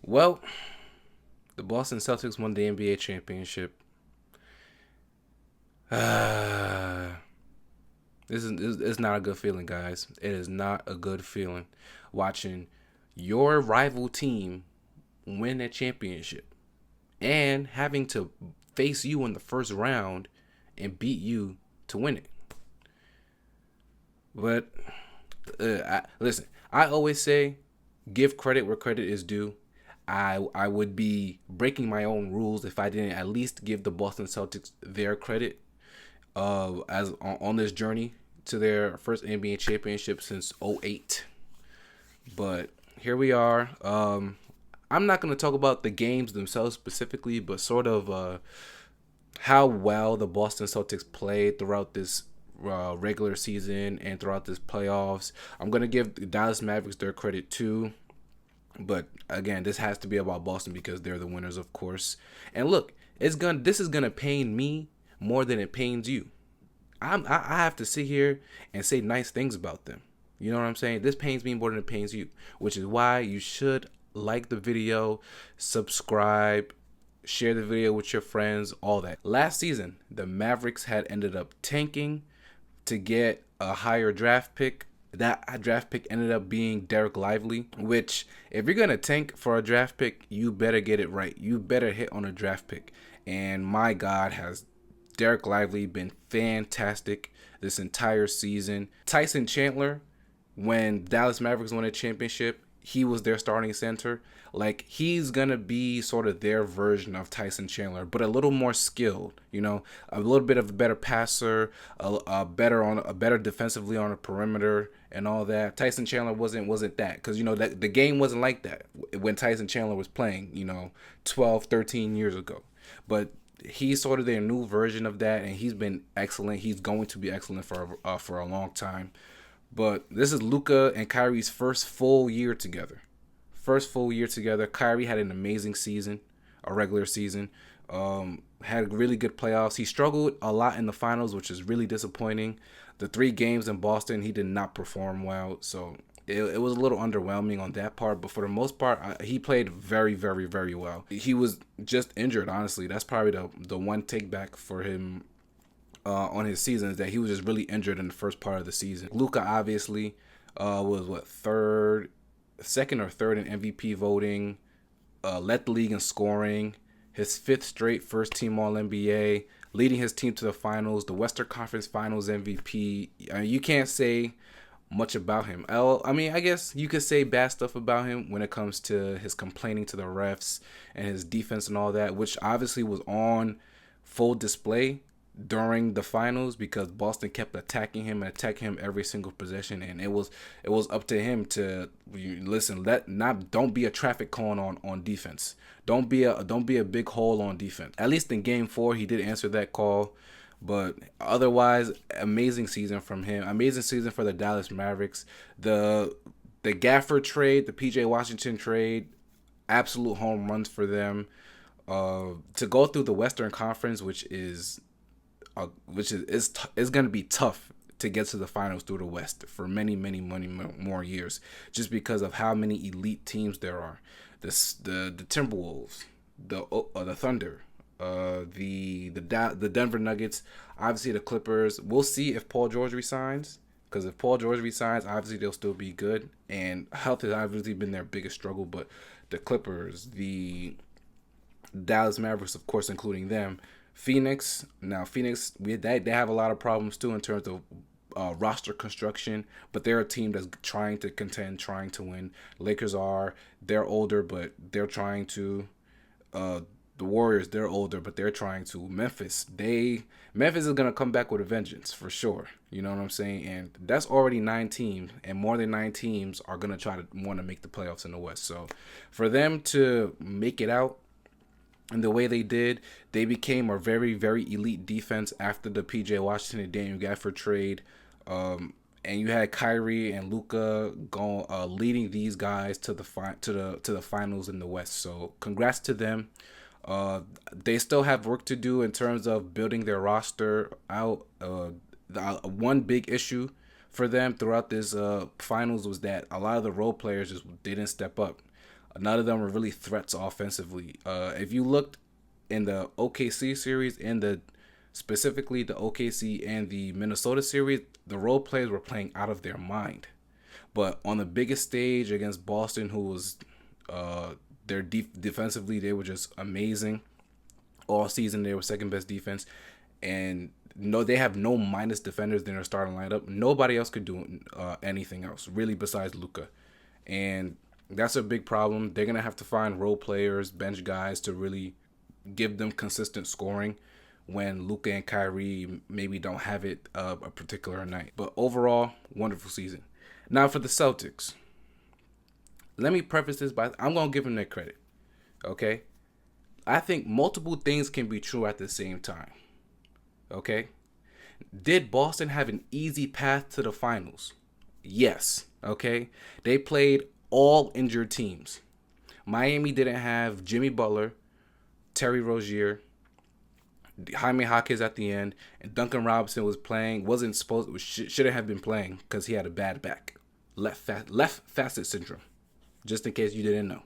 Well, the Boston Celtics won the NBA championship. This is not a good feeling, guys. It is not a good feeling watching your rival team win a championship and having to face you in the first round and beat you to win it. But listen, I always say give credit where credit is due. I would be breaking my own rules if I didn't at least give the Boston Celtics their credit as on this journey to their first NBA championship since '08. But here we are. I'm not going to talk about the games themselves specifically, but sort of how well the Boston Celtics played throughout this regular season and throughout this playoffs. I'm going to give the Dallas Mavericks their credit too. But again, this has to be about Boston because they're the winners, of course. And look, this is gonna pain me more than it pains you. I have to sit here and say nice things about them. You know what I'm saying? This pains me more than it pains you, which is why you should like the video, subscribe, share the video with your friends, all that. Last season, the Mavericks had ended up tanking to get a higher draft pick. That draft pick ended up being Derek Lively, which, if you're going to tank for a draft pick, you better get it right. You better hit on a draft pick. And my God, has Derek Lively been fantastic this entire season. Tyson Chandler, when Dallas Mavericks won a championship, he was their starting center. Like, he's gonna be sort of their version of Tyson Chandler, but a little more skilled. You know, a little bit of a better passer, a better defensively on the perimeter and all that. Tyson Chandler wasn't that, because that the game wasn't like that when Tyson Chandler was playing. 12, 13 years ago, but he's sort of their new version of that, and he's been excellent. He's going to be excellent for a long time. But this is Luka and Kyrie's first full year together. First full year together. Kyrie had an amazing season, a regular season. Had really good playoffs. He struggled a lot in the finals, which is really disappointing. The 3 games in Boston, he did not perform well. So it was a little underwhelming on that part. But for the most part, he played very, very, very well. He was just injured, honestly. That's probably the one take back for him on his season, is that he was just really injured in the first part of the season. Luka obviously was second or third in MVP voting, led the league in scoring, his 5th straight first team All NBA, leading his team to the finals, the Western Conference Finals MVP. You can't say much about him. I mean, I guess you could say bad stuff about him when it comes to his complaining to the refs and his defense and all that, which obviously was on full display during the finals because Boston kept attacking him every single possession, and it was up to him to listen. Don't be a traffic cone on defense. Don't be a big hole on defense. At least in Game 4, he did answer that call. But otherwise, amazing season from him. Amazing season for the Dallas Mavericks. The Gafford trade, the PJ Washington trade, absolute home runs for them. To go through the Western Conference, which is going to be tough to get to the finals through the West for many, many, many more years, just because of how many elite teams there are. The Timberwolves, the Thunder, the Denver Nuggets, obviously the Clippers. We'll see if Paul George resigns, because if Paul George resigns, obviously they'll still be good, and health has obviously been their biggest struggle. But the Clippers, the Dallas Mavericks, of course, including them. Phoenix, they have a lot of problems too in terms of roster construction, but they're a team that's trying to contend, trying to win. They're older, but they're trying to. The Warriors, they're older, but they're trying to. Memphis is gonna come back with a vengeance for sure. You know what I'm saying? And that's already 9 teams, and more than 9 teams are gonna try to want to make the playoffs in the West. So for them to make it out and the way they did, they became a very, very elite defense after the PJ Washington and Daniel Gafford trade. And you had Kyrie and Luka leading these guys to the finals in the West. So congrats to them. They still have work to do in terms of building their roster out. One big issue for them throughout this finals was that a lot of the role players just didn't step up. None of them were really threats offensively. If you looked in the OKC series and specifically the OKC and the Minnesota series, the role players were playing out of their mind. But on the biggest stage against Boston, who was their defensively, they were just amazing all season. They were second best defense, and no, they have no minus defenders in their starting lineup. Nobody else could do anything else really besides Luka, and that's a big problem. They're gonna have to find role players, bench guys to really give them consistent scoring when Luka and Kyrie maybe don't have it a particular night. But overall, wonderful season. Now for the Celtics, let me preface this by I'm gonna give them their credit. Okay, I think multiple things can be true at the same time. Okay, did Boston have an easy path to the finals? Yes. Okay, they played all injured teams. Miami didn't have Jimmy Butler, Terry Rozier, Jaime Hawkins at the end, and Duncan Robinson shouldn't have been playing because he had a bad back, left facet syndrome, just in case you didn't know.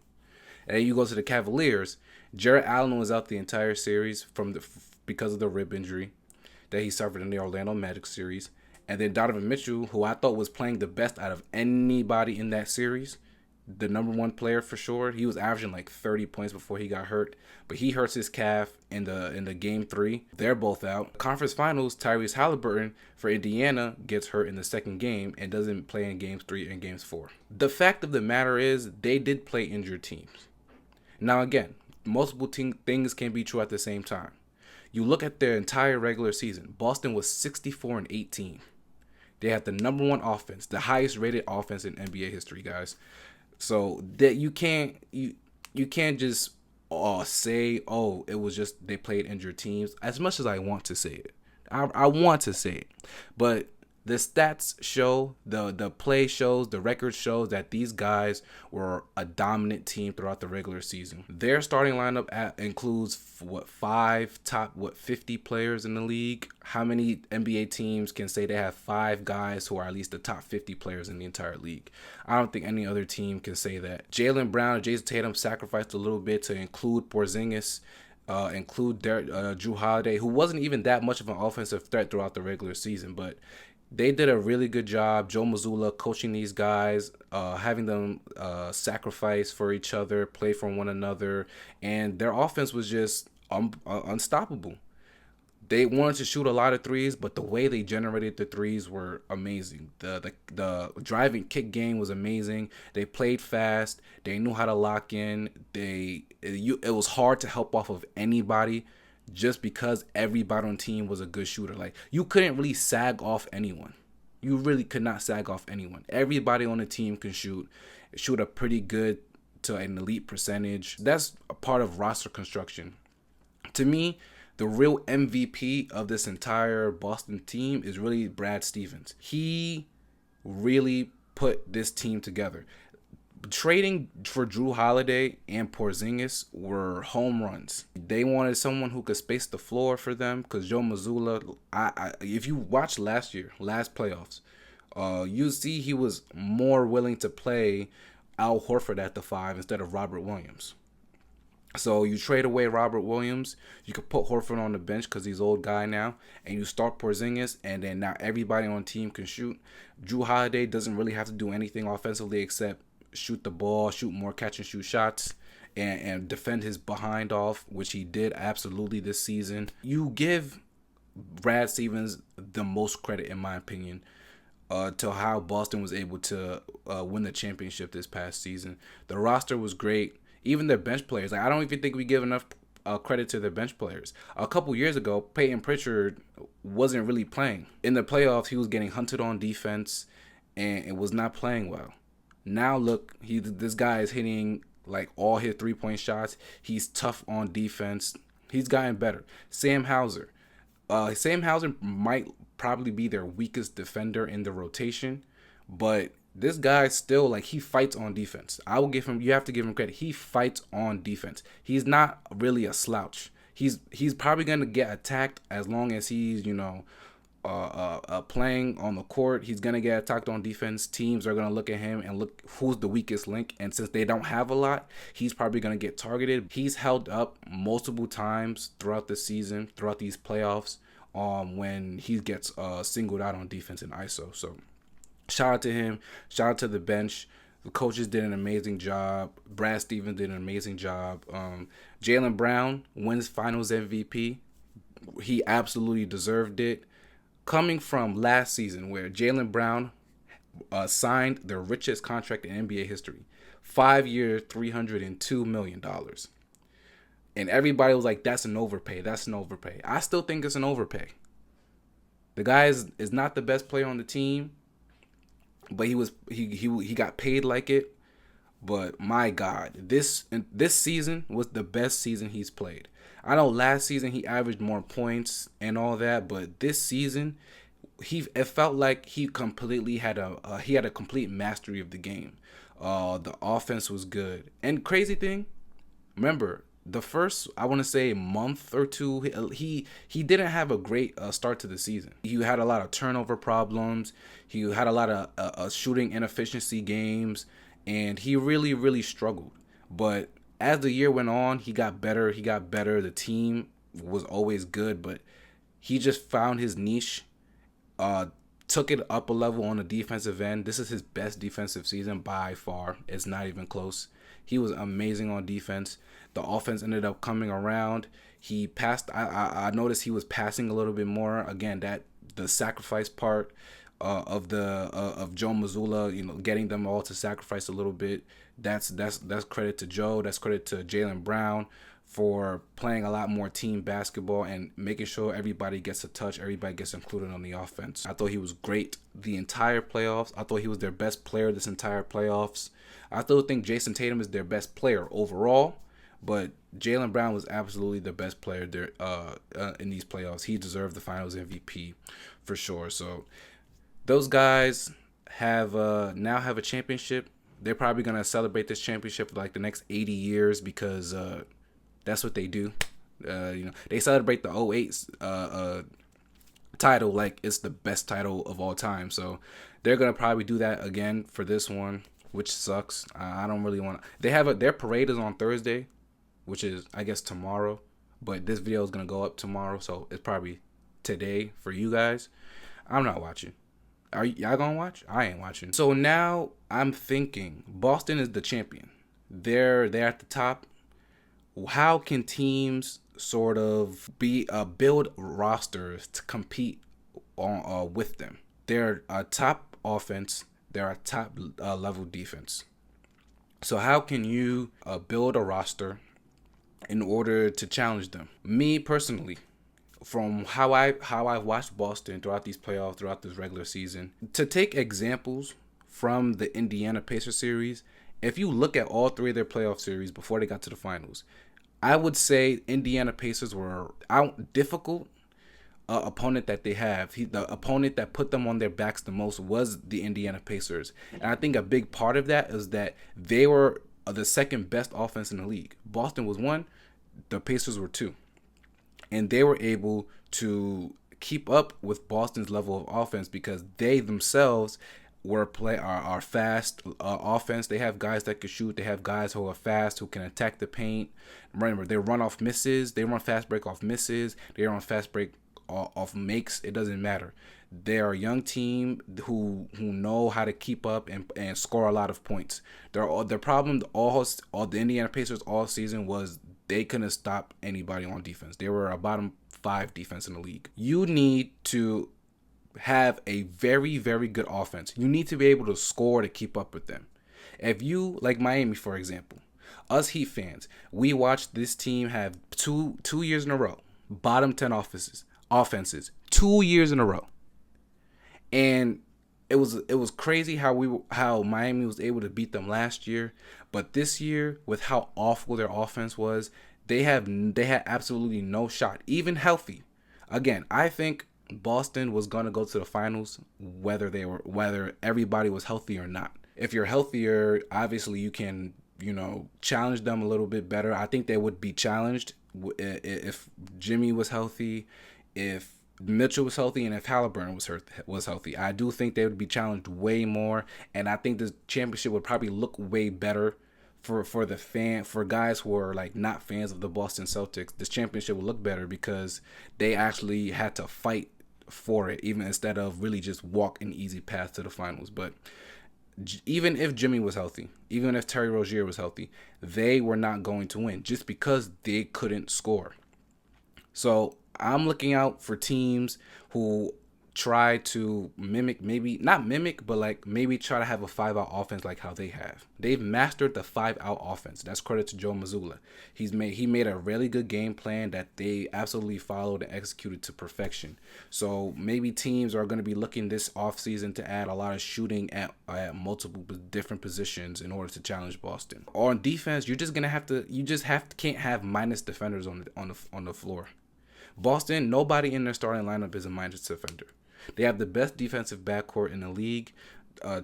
And then you go to the Cavaliers. Jarrett Allen was out the entire series because of the rib injury that he suffered in the Orlando Magic series. And then Donovan Mitchell, who I thought was playing the best out of anybody in that series, the number one player for sure. He was averaging like 30 points before he got hurt, but he hurts his calf in the game 3. They're both out. Conference Finals, Tyrese Halliburton for Indiana gets hurt in the second game and doesn't play in games 3 and games 4. The fact of the matter is they did play injured teams. Now again, multiple things can be true at the same time. You look at their entire regular season. Boston was 64-18. They had the number one offense, the highest rated offense in NBA history, guys. So that you can't just say, oh, it was just they played injured teams. As much as I want to say it, I want to say it, but the stats show, the play shows, the record shows that these guys were a dominant team throughout the regular season. Their starting lineup includes 50 players in the league. How many NBA teams can say they have 5 guys who are at least the top 50 players in the entire league? I don't think any other team can say that. Jaylen Brown and Jason Tatum sacrificed a little bit to include Porzingis, include Jrue Holiday, who wasn't even that much of an offensive threat throughout the regular season, but they did a really good job. Joe Mazzulla coaching these guys, having them sacrifice for each other, play for one another, and their offense was just unstoppable. They wanted to shoot a lot of threes, but the way they generated the threes were amazing. The driving kick game was amazing. They played fast. They knew how to lock in. It was hard to help off of anybody, just because everybody on the team was a good shooter. Like, you couldn't really sag off anyone. You really could not sag off anyone. Everybody on the team can shoot a pretty good to an elite percentage. That's a part of roster construction. To me, the real MVP of this entire Boston team is really Brad Stevens. He really put this team together. Trading for Jrue Holiday and Porzingis were home runs. They wanted someone who could space the floor for them because Joe Mazzulla, if you watch last playoffs, you see he was more willing to play Al Horford at the 5 instead of Robert Williams. So you trade away Robert Williams, you could put Horford on the bench because he's an old guy now, and you start Porzingis, and then now everybody on the team can shoot. Jrue Holiday doesn't really have to do anything offensively except shoot the ball, shoot more catch and shoot shots, and defend his behind off, which he did absolutely this season. You give Brad Stevens the most credit, in my opinion, to how Boston was able to win the championship this past season. The roster was great. Even their bench players. I don't even think we give enough credit to their bench players. A couple years ago, Peyton Pritchard wasn't really playing. In the playoffs, he was getting hunted on defense and it was not playing well. Now look, this guy is hitting like all his 3-point shots. He's tough on defense. He's gotten better. Sam Hauser. Sam Hauser might probably be their weakest defender in the rotation, but this guy still, like, he fights on defense. You have to give him credit. He fights on defense. He's not really a slouch. He's probably going to get attacked as long as he's, playing on the court. He's gonna get attacked on defense. Teams are gonna look at him and look who's the weakest link. And since they don't have a lot, he's probably gonna get targeted. He's held up multiple times throughout the season, throughout these playoffs, when he gets singled out on defense in ISO. So shout out to him. Shout out to the bench. The coaches did an amazing job. Brad Stevens did an amazing job. Jaylen Brown wins Finals MVP. He absolutely deserved it. Coming from last season where Jaylen Brown signed the richest contract in NBA history, 5 years, $302 million. And everybody was like, that's an overpay. That's an overpay. I still think it's an overpay. The guy is not the best player on the team, but he got paid like it. But my God, this season was the best season he's played. I know last season he averaged more points and all that, but this season it felt like he completely had a complete mastery of the game. The offense was good. And crazy thing, remember the first, I want to say, month or two, he didn't have a great start to the season. He had a lot of turnover problems. He had a lot of shooting inefficiency games, and he really, really struggled. But as the year went on, he got better. The team was always good, but he just found his niche, took it up a level on the defensive end. This is his best defensive season by far. It's not even close. He was amazing on defense. The offense ended up coming around. He passed. I noticed he was passing a little bit more. Again, that the sacrifice part of Joe Mazzulla, getting them all to sacrifice a little bit. That's credit to Joe. That's credit to Jaylen Brown for playing a lot more team basketball and making sure everybody gets a touch, everybody gets included on the offense. I thought he was great the entire playoffs. I thought he was their best player this entire playoffs. I still think Jason Tatum is their best player overall, but Jaylen Brown was absolutely the best player there in these playoffs. He deserved the Finals MVP for sure. So those guys have now have a championship. They're probably going to celebrate this championship for like the next 80 years because that's what they do. They celebrate the 08 title like it's the best title of all time. So they're going to probably do that again for this one, which sucks. I don't really want to. They have their parade is on Thursday, which is, I guess, tomorrow. But this video is going to go up tomorrow, so it's probably today for you guys. I'm not watching. Are y'all going to watch? I ain't watching. So now I'm thinking Boston is the champion. They're at the top. How can teams sort of build rosters to compete with them? They're a top offense. They're a top level defense. So how can you build a roster in order to challenge them? Me personally, from how I've watched Boston throughout these playoffs, throughout this regular season, to take examples from the Indiana Pacers series, if you look at all three of their playoff series before they got to the finals, I would say Indiana Pacers were difficult opponent that they have. The opponent that put them on their backs the most was the Indiana Pacers. And I think a big part of that is that they were the second best offense in the league. Boston was one, the Pacers were two. And they were able to keep up with Boston's level of offense because they themselves are fast offense. They have guys that can shoot. They have guys who are fast, who can attack the paint. Remember, they run off misses. They run fast break off misses. They run fast break off makes. It doesn't matter. They are a young team who know how to keep up and score a lot of points. Their problem all the Indiana Pacers all season was they couldn't stop anybody on defense. They were a bottom 5 defense in the league. You need to have a very, very good offense. You need to be able to score to keep up with them. If you, like Miami, for example, us Heat fans, we watched this team have two years in a row, bottom 10 offenses, 2 years in a row. And it was crazy how Miami was able to beat them last year, but this year with how awful their offense was, they had absolutely no shot, even healthy. Again, I think Boston was gonna go to the finals whether everybody was healthy or not. If you're healthier, obviously you can challenge them a little bit better. I think they would be challenged if Jimmy was healthy, if Mitchell was healthy, and if Halliburton was healthy, I do think they would be challenged way more, and I think the championship would probably look way better for guys who are like not fans of the Boston Celtics. This championship would look better because they actually had to fight for it, even instead of really just walk an easy path to the finals. But even if Jimmy was healthy, even if Terry Rozier was healthy, they were not going to win just because they couldn't score. So I'm looking out for teams who try to mimic, maybe not mimic, but like maybe try to have a 5-out offense like how they have. They've mastered the 5-out offense. That's credit to Joe Mazzulla. He made a really good game plan that they absolutely followed and executed to perfection. So maybe teams are going to be looking this offseason to add a lot of shooting at multiple different positions in order to challenge Boston. On defense, can't have minus defenders on the floor. Boston, nobody in their starting lineup is a minus defender. They have the best defensive backcourt in the league.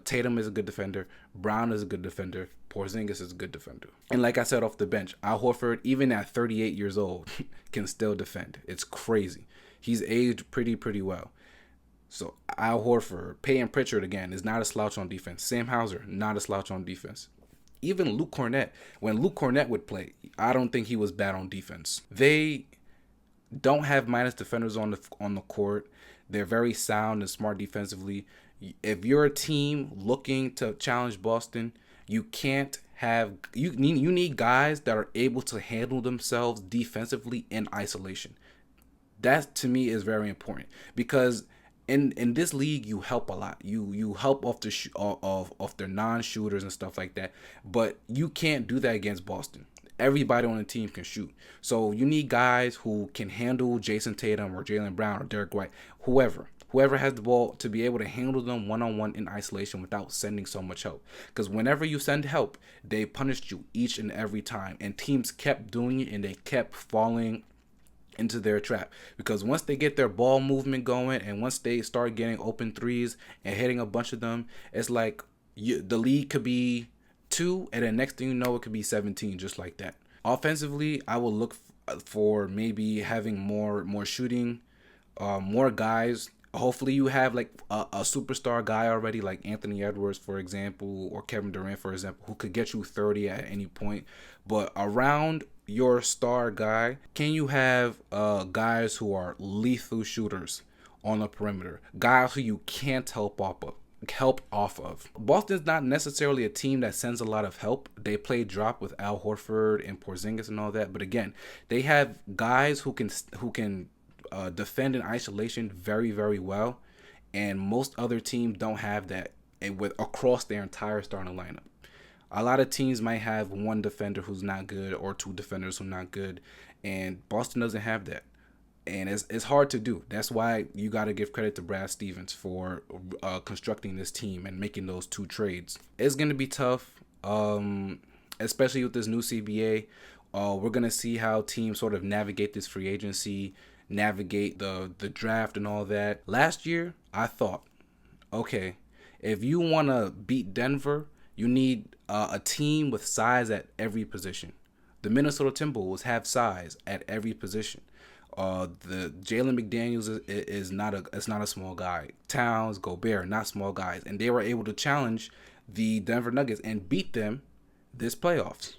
Tatum is a good defender. Brown is a good defender. Porzingis is a good defender. And like I said off the bench, Al Horford, even at 38 years old, can still defend. It's crazy. He's aged pretty well. So Al Horford, Peyton Pritchard, again, is not a slouch on defense. Sam Hauser, not a slouch on defense. Even Luke Cornett, when Luke Cornett would play, I don't think he was bad on defense. They don't have minus defenders on the court. They're very sound and smart defensively. If you're a team looking to challenge Boston, you need guys that are able to handle themselves defensively in isolation. That to me is very important because in this league you help a lot. You help off their non-shooters and stuff like that, but you can't do that against Boston. Everybody on the team can shoot. So you need guys who can handle Jason Tatum or Jaylen Brown or Derek White, whoever has the ball, to be able to handle them one-on-one in isolation without sending so much help. Because whenever you send help, they punished you each and every time. And teams kept doing it, and they kept falling into their trap. Because once they get their ball movement going, and once they start getting open threes and hitting a bunch of them, it's like the league could be 2, and then next thing you know, it could be 17, just like that. Offensively, I will look for maybe having more shooting, more guys. Hopefully you have like a superstar guy already, like Anthony Edwards, for example, or Kevin Durant, for example, who could get you 30 at any point. But around your star guy, can you have guys who are lethal shooters on the perimeter, guys who you can't help off of. Boston's not necessarily a team that sends a lot of help. They play drop with Al Horford and Porzingis and all that, but again, they have guys who can defend in isolation very well, and most other teams don't have that across their entire starting lineup. A lot of teams might have one defender who's not good or two defenders who are not good, and Boston doesn't have that. And it's hard to do. That's why you got to give credit to Brad Stevens for constructing this team and making those 2 trades. It's going to be tough, especially with this new CBA. We're going to see how teams sort of navigate this free agency, navigate the draft and all that. Last year, I thought, okay, if you want to beat Denver, you need a team with size at every position. The Minnesota Timberwolves have size at every position. The Jalen McDaniels is not a small guy. Towns, Gobert, not small guys, and they were able to challenge the Denver Nuggets and beat them this playoffs.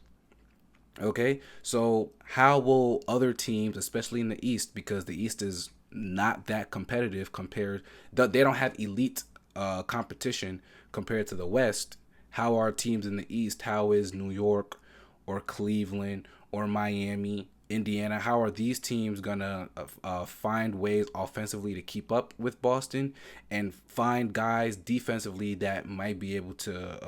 Okay, so how will other teams, especially in the East, because the East is not that competitive they don't have elite competition compared to the West. How are teams in the East? How is New York or Cleveland or Miami, Indiana, how are these teams gonna find ways offensively to keep up with Boston and find guys defensively that might be able to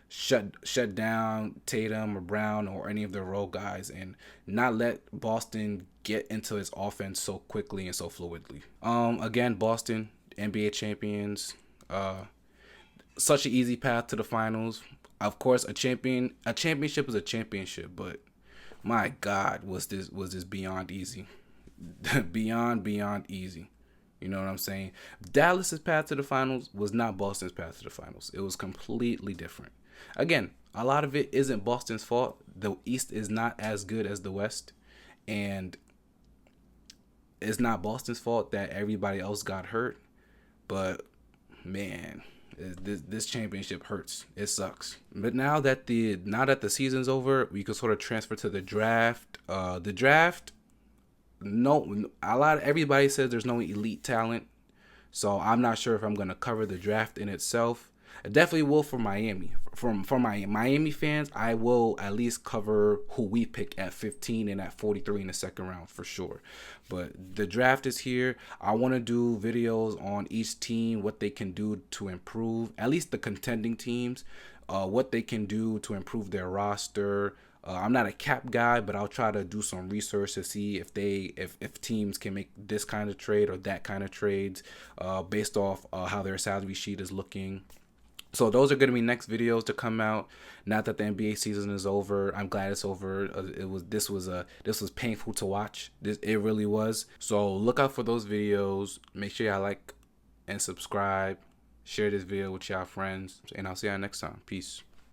shut down Tatum or Brown or any of their role guys and not let Boston get into its offense so quickly and so fluidly. Again, Boston, NBA champions, such an easy path to the finals. Of course, a championship is a championship, but my God, was this beyond easy. beyond easy. You know what I'm saying? Dallas's path to the finals was not Boston's path to the finals. It was completely different. Again, a lot of it isn't Boston's fault. The East is not as good as the West. And it's not Boston's fault that everybody else got hurt, but man, this championship hurts. It sucks. But now that the season's over, we can sort of transfer to the draft. The draft, no, everybody says there's no elite talent, so I'm not sure if I'm gonna cover the draft in itself. I definitely will for Miami. For my Miami fans, I will at least cover who we pick at 15 and at 43 in the second round for sure. But the draft is here. I want to do videos on each team, what they can do to improve, at least the contending teams, what they can do to improve their roster. I'm not a cap guy, but I'll try to do some research to see if teams can make this kind of trade or that kind of trades based off how their salary sheet is looking. So those are going to be next videos to come out. Not that the NBA season is over. I'm glad it's over. This was painful to watch. It really was. So look out for those videos. Make sure y'all like and subscribe. Share this video with y'all friends, and I'll see y'all next time. Peace.